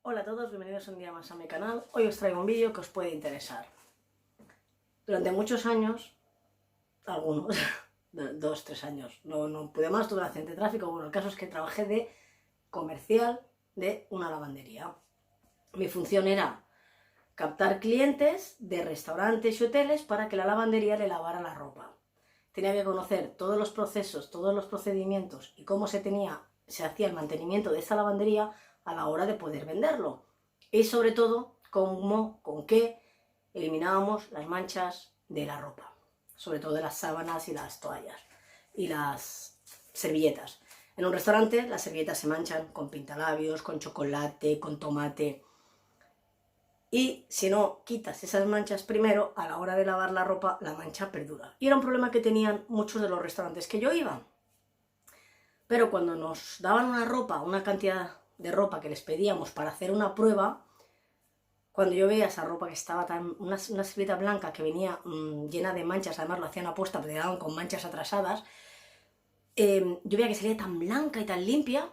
Hola a todos, bienvenidos un día más a mi canal. Hoy os traigo un vídeo que os puede interesar. Durante muchos años, algunos, 2-3 años, no pude más, tuve un accidente de tráfico. Bueno, el caso es que trabajé de comercial de una lavandería. Mi función era captar clientes de restaurantes y hoteles para que la lavandería le lavara la ropa. Tenía que conocer todos los procesos, todos los procedimientos y cómo se hacía el mantenimiento de esa lavandería a la hora de poder venderlo. Y sobre todo, con qué eliminábamos las manchas de la ropa. Sobre todo de las sábanas y las toallas. Y las servilletas. En un restaurante las servilletas se manchan con pintalabios, con chocolate, con tomate. Y si no quitas esas manchas primero, a la hora de lavar la ropa, la mancha perdura. Y era un problema que tenían muchos de los restaurantes que yo iba. Pero cuando nos daban una cantidad de ropa que les pedíamos para hacer una prueba, cuando yo veía esa ropa que estaba una servilleta blanca que venía llena de manchas, además lo hacían aposta, pero llegaban con manchas atrasadas, yo veía que salía tan blanca y tan limpia,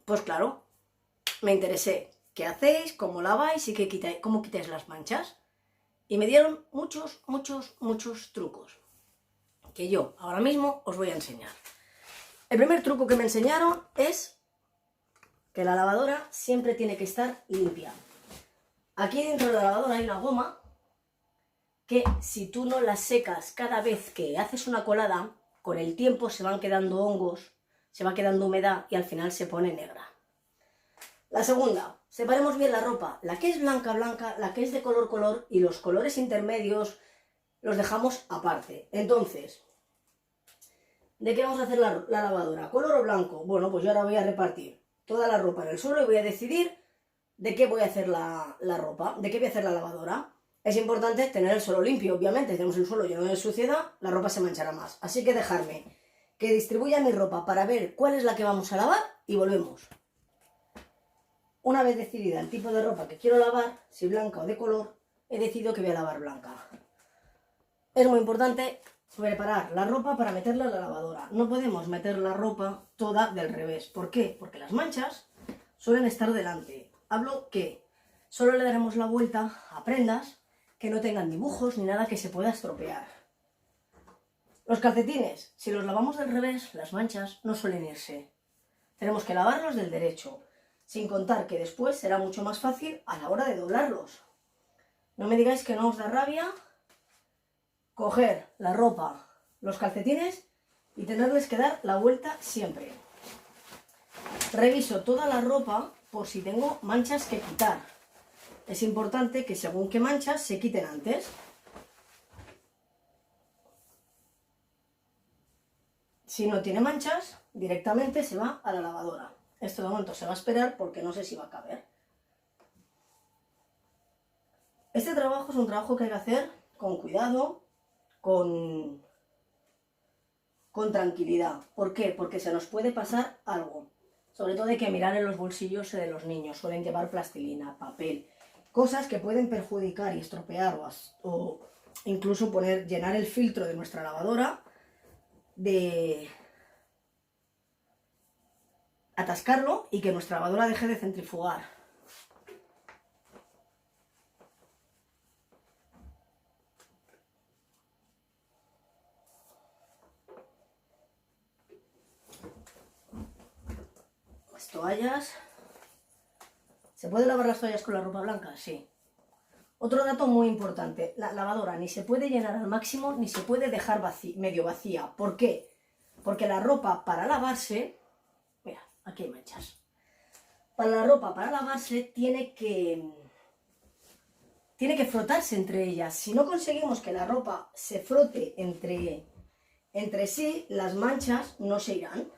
pues claro, me interesé. ¿Qué hacéis? ¿Cómo laváis? ¿Y cómo quitáis las manchas? Y me dieron muchos trucos que yo ahora mismo os voy a enseñar. El primer truco que me enseñaron es que la lavadora siempre tiene que estar limpia. Aquí dentro de la lavadora hay una goma que si tú no la secas cada vez que haces una colada, con el tiempo se van quedando hongos, se va quedando humedad y al final se pone negra. La segunda, separemos bien la ropa, la que es blanca, la que es de color y los colores intermedios los dejamos aparte. Entonces, ¿de qué vamos a hacer la lavadora? ¿Color o blanco? Bueno, pues yo ahora voy a repartir toda la ropa en el suelo y voy a decidir de qué voy a hacer la ropa, de qué voy a hacer la lavadora. Es importante tener el suelo limpio, obviamente. Si tenemos el suelo lleno de suciedad, la ropa se manchará más. Así que dejarme que distribuya mi ropa para ver cuál es la que vamos a lavar y volvemos. Una vez decidida el tipo de ropa que quiero lavar, si blanca o de color, he decidido que voy a lavar blanca. Es muy importante preparar la ropa para meterla en la lavadora. No podemos meter la ropa toda del revés. ¿Por qué? Porque las manchas suelen estar delante. Hablo que solo le daremos la vuelta a prendas que no tengan dibujos ni nada que se pueda estropear. Los calcetines, si los lavamos del revés, las manchas no suelen irse. Tenemos que lavarlos del derecho, sin contar que después será mucho más fácil a la hora de doblarlos. No me digáis que no os da rabia coger la ropa, los calcetines y tenerles que dar la vuelta siempre. Reviso toda la ropa por si tengo manchas que quitar. Es importante que según qué manchas se quiten antes. Si no tiene manchas, directamente se va a la lavadora. Esto de momento se va a esperar porque no sé si va a caber. Este trabajo es un trabajo que hay que hacer con cuidado, con tranquilidad. ¿Por qué? Porque se nos puede pasar algo. Sobre todo hay que mirar en los bolsillos de los niños. Suelen llevar plastilina, papel, cosas que pueden perjudicar y estropear o incluso llenar el filtro de nuestra lavadora, de atascarlo y que nuestra lavadora deje de centrifugar. Las toallas. ¿Se puede lavar las toallas con la ropa blanca? Sí. Otro dato muy importante, la lavadora ni se puede llenar al máximo ni se puede dejar medio vacía. ¿Por qué? Porque la ropa para lavarse, mira, aquí hay manchas. Para la ropa para lavarse tiene que frotarse entre ellas. Si no conseguimos que la ropa se frote entre sí, las manchas no se irán.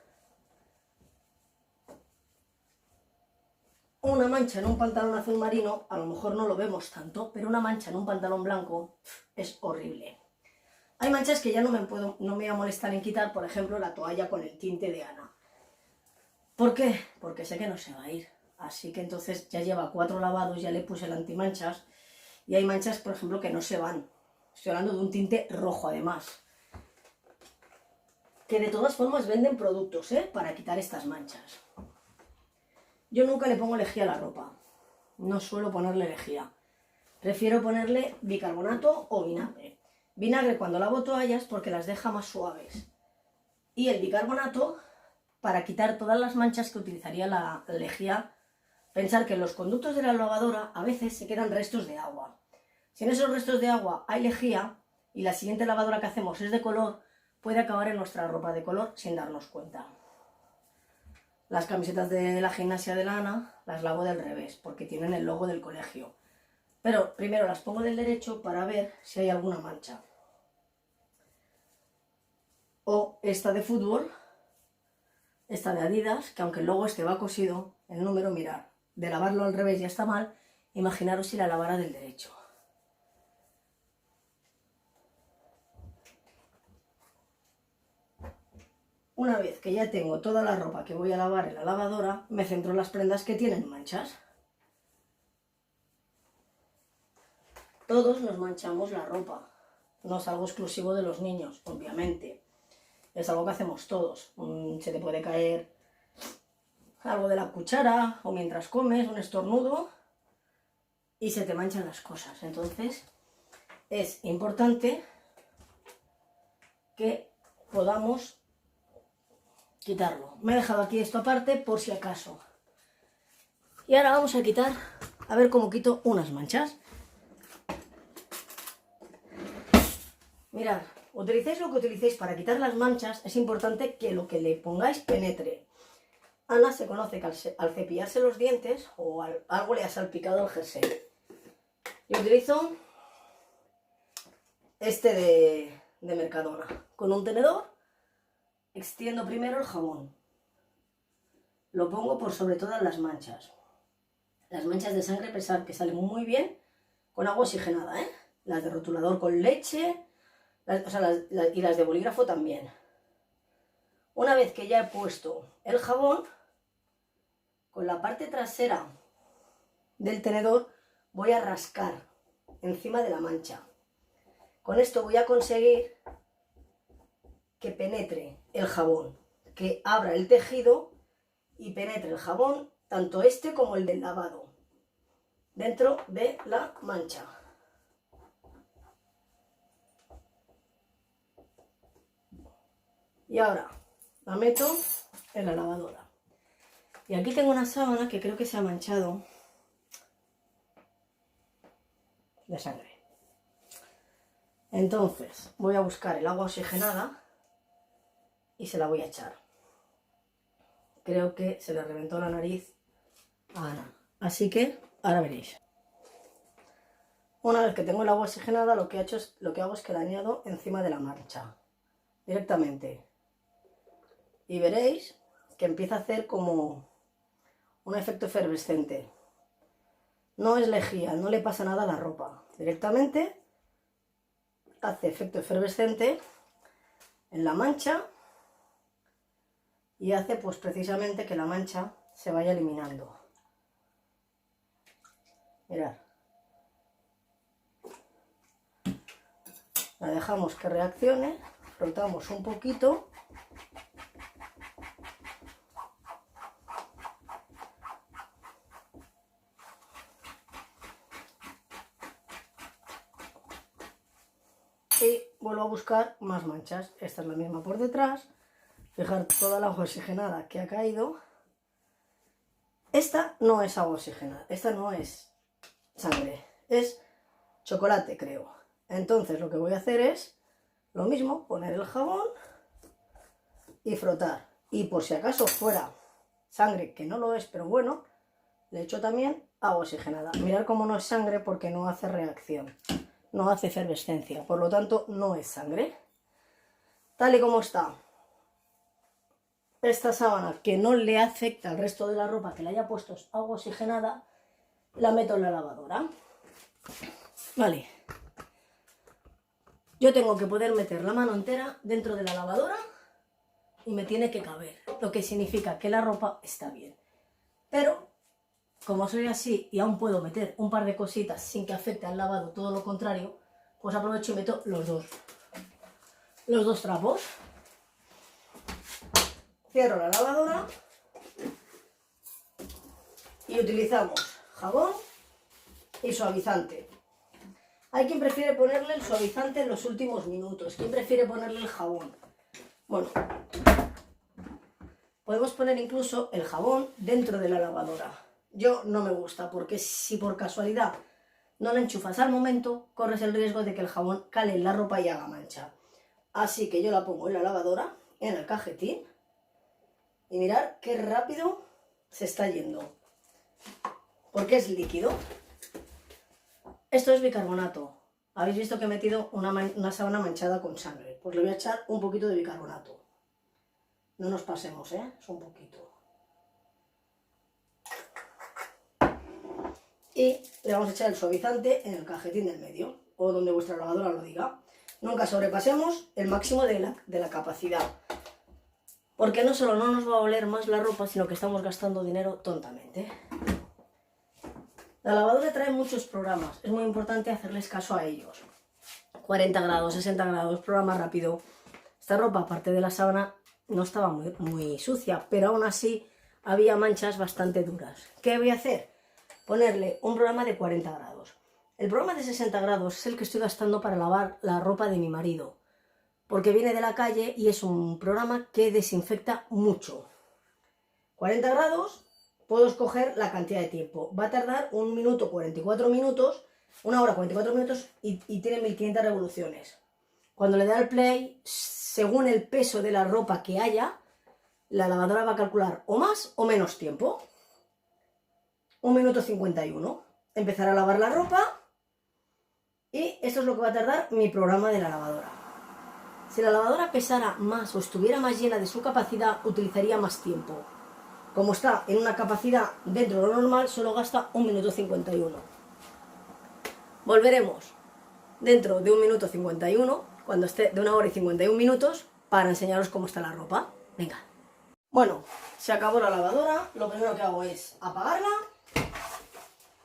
Una mancha en un pantalón azul marino, a lo mejor no lo vemos tanto, pero una mancha en un pantalón blanco es horrible. Hay manchas que ya no me voy a molestar en quitar, por ejemplo, la toalla con el tinte de Ana. ¿Por qué? Porque sé que no se va a ir. Así que entonces ya lleva 4 lavados, ya le puse el antimanchas, y hay manchas, por ejemplo, que no se van. Estoy hablando de un tinte rojo, además. Que de todas formas venden productos, para quitar estas manchas. Yo nunca le pongo lejía a la ropa. no suelo ponerle lejía. Prefiero ponerle bicarbonato o vinagre. Vinagre cuando lavo toallas porque las deja más suaves. Y el bicarbonato para quitar todas las manchas que utilizaría la lejía. Pensar que en los conductos de la lavadora a veces se quedan restos de agua. Si en esos restos de agua hay lejía y la siguiente lavadora que hacemos es de color, puede acabar en nuestra ropa de color sin darnos cuenta. Las camisetas de la gimnasia de lana las lavo del revés porque tienen el logo del colegio. Pero primero las pongo del derecho para ver si hay alguna mancha. O esta de fútbol, esta de Adidas, que aunque el logo este va cosido, el número, mirad, de lavarlo al revés ya está mal, imaginaros si la lavara del derecho. Una vez que ya tengo toda la ropa que voy a lavar en la lavadora, me centro en las prendas que tienen manchas. Todos nos manchamos la ropa, no es algo exclusivo de los niños, obviamente. Es algo que hacemos todos. Se te puede caer algo de la cuchara o mientras comes, un estornudo, y se te manchan las cosas. Entonces es importante que podamos quitarlo. Me he dejado aquí esto aparte por si acaso. Y ahora vamos a quitar, a ver cómo quito unas manchas. Mirad, utilicéis lo que utilicéis para quitar las manchas, es importante que lo que le pongáis penetre. Ana se conoce que al cepillarse los dientes o algo le ha salpicado el jersey. Yo utilizo este de Mercadona. Con un tenedor extiendo primero el jabón. Lo pongo por sobre todas las manchas. Las manchas de sangre, pensad que salen muy bien con agua oxigenada, ¿eh? Las de rotulador con leche, y las de bolígrafo también. Una vez que ya he puesto el jabón, con la parte trasera del tenedor voy a rascar encima de la mancha. Con esto voy a conseguir que penetre el jabón, que abra el tejido y penetre el jabón, tanto este como el del lavado, dentro de la mancha. Y ahora la meto en la lavadora. Y aquí tengo una sábana que creo que se ha manchado de sangre. Entonces voy a buscar el agua oxigenada y se la voy a echar. Creo que se le reventó la nariz a Ana. Así que ahora veréis. Una vez que tengo el agua oxigenada, lo que hago es que la añado encima de la mancha. Directamente. Y veréis que empieza a hacer como un efecto efervescente. No es lejía, no le pasa nada a la ropa. Directamente hace efecto efervescente en la mancha y hace pues precisamente que la mancha se vaya eliminando. Mirad. La dejamos que reaccione, frotamos un poquito. Y vuelvo a buscar más manchas. Esta es la misma por detrás. Fijar toda el agua oxigenada que ha caído. Esta no es agua oxigenada, esta no es sangre, es chocolate, creo. Entonces lo que voy a hacer es lo mismo, poner el jabón y frotar. Y por si acaso fuera sangre, que no lo es, pero bueno, le echo también agua oxigenada. Mirad cómo no es sangre porque no hace reacción. No hace efervescencia, por lo tanto no es sangre. Tal y como está esta sábana, que no le afecta al resto de la ropa que le haya puesto agua oxigenada, la meto en la lavadora. Vale. Yo tengo que poder meter la mano entera dentro de la lavadora y me tiene que caber, lo que significa que la ropa está bien. Pero como soy así y aún puedo meter un par de cositas sin que afecte al lavado, todo lo contrario, pues aprovecho y meto los dos trapos. Cierro la lavadora y utilizamos jabón y suavizante. Hay quien prefiere ponerle el suavizante en los últimos minutos. ¿Quién prefiere ponerle el jabón? Bueno, podemos poner incluso el jabón dentro de la lavadora. Yo no me gusta porque si por casualidad no la enchufas al momento, corres el riesgo de que el jabón cale en la ropa y haga mancha. Así que yo la pongo en la lavadora, en el cajetín, y mirad qué rápido se está yendo. Porque es líquido. Esto es bicarbonato. Habéis visto que he metido una sábana manchada con sangre. Pues le voy a echar un poquito de bicarbonato. No nos pasemos, ¿eh? Es un poquito. Y le vamos a echar el suavizante en el cajetín del medio, o donde vuestra lavadora lo diga. Nunca sobrepasemos el máximo de la capacidad. Porque no solo no nos va a oler más la ropa, sino que estamos gastando dinero tontamente. La lavadora trae muchos programas, es muy importante hacerles caso a ellos. 40 grados, 60 grados, programa rápido. Esta ropa, aparte de la sábana, no estaba muy sucia, pero aún así había manchas bastante duras. ¿Qué voy a hacer? Ponerle un programa de 40 grados. El programa de 60 grados es el que estoy gastando para lavar la ropa de mi marido, porque viene de la calle y es un programa que desinfecta mucho. 40 grados, puedo escoger la cantidad de tiempo. Va a tardar 1 minuto 44 minutos, 1 hora 44 minutos y tiene 1500 revoluciones. Cuando le da al play, según el peso de la ropa que haya, la lavadora va a calcular o más o menos tiempo. 1 minuto 51. Empezar a lavar la ropa y esto es lo que va a tardar mi programa de la lavadora. Si la lavadora pesara más o estuviera más llena de su capacidad, utilizaría más tiempo. Como está en una capacidad dentro de lo normal, solo gasta 1 minuto 51. Volveremos dentro de 1 minuto 51, cuando esté de 1 hora y 51 minutos, para enseñaros cómo está la ropa. Venga. Bueno, se acabó la lavadora. Lo primero que hago es apagarla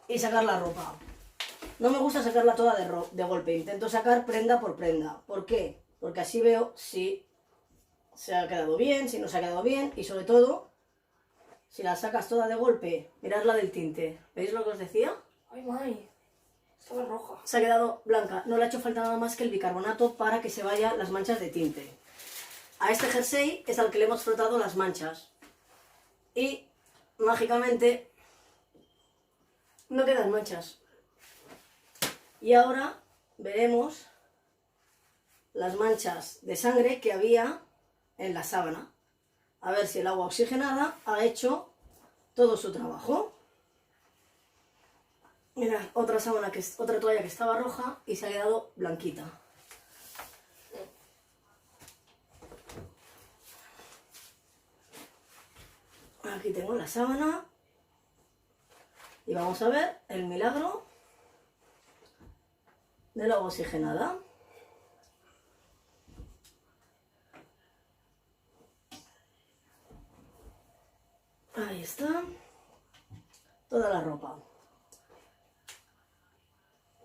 y sacar la ropa. No me gusta sacarla toda de golpe. Intento sacar prenda por prenda. ¿Por qué? Porque así veo si se ha quedado bien, si no se ha quedado bien y sobre todo, si la sacas toda de golpe, mirad la del tinte. ¿Veis lo que os decía? Ay, mami, estaba roja. Se ha quedado blanca. No le ha hecho falta nada más que el bicarbonato para que se vayan las manchas de tinte. A este jersey es al que le hemos frotado las manchas. Y, mágicamente, no quedan manchas. Y ahora veremos las manchas de sangre que había en la sábana. A ver si el agua oxigenada ha hecho todo su trabajo. Mirad, otra toalla que estaba roja y se ha quedado blanquita. Aquí tengo la sábana y vamos a ver el milagro del agua oxigenada. Ahí está toda la ropa.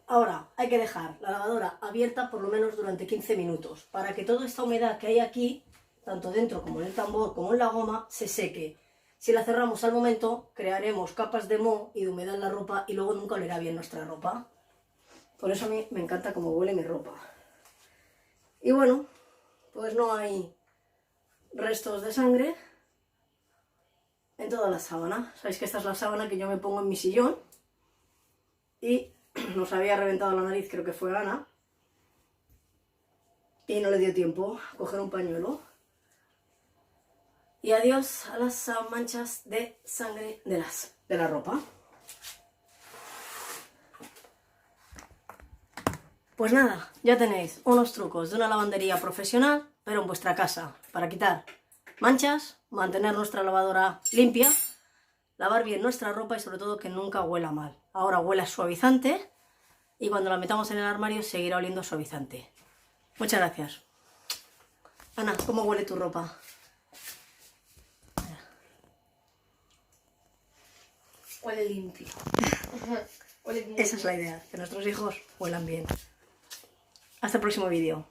Ahora hay que dejar la lavadora abierta por lo menos durante 15 minutos para que toda esta humedad que hay aquí, tanto dentro como en el tambor como en la goma, se seque. Si la cerramos al momento, crearemos capas de moho y de humedad en la ropa y luego nunca olerá bien nuestra ropa. Por eso a mí me encanta cómo huele mi ropa. Y bueno, pues no hay restos de sangre en toda la sábana. Sabéis que esta es la sábana que yo me pongo en mi sillón y nos había reventado la nariz, creo que fue Ana, y no le dio tiempo a coger un pañuelo. Y adiós a las manchas de sangre de la ropa. Pues nada, ya tenéis unos trucos de una lavandería profesional, pero en vuestra casa, para quitar manchas, mantener nuestra lavadora limpia, lavar bien nuestra ropa y sobre todo que nunca huela mal. Ahora huele a suavizante y cuando la metamos en el armario seguirá oliendo suavizante. Muchas gracias. Ana, ¿cómo huele tu ropa? Huele limpio. Huele bien. Esa es la idea, que nuestros hijos huelan bien. Hasta el próximo vídeo.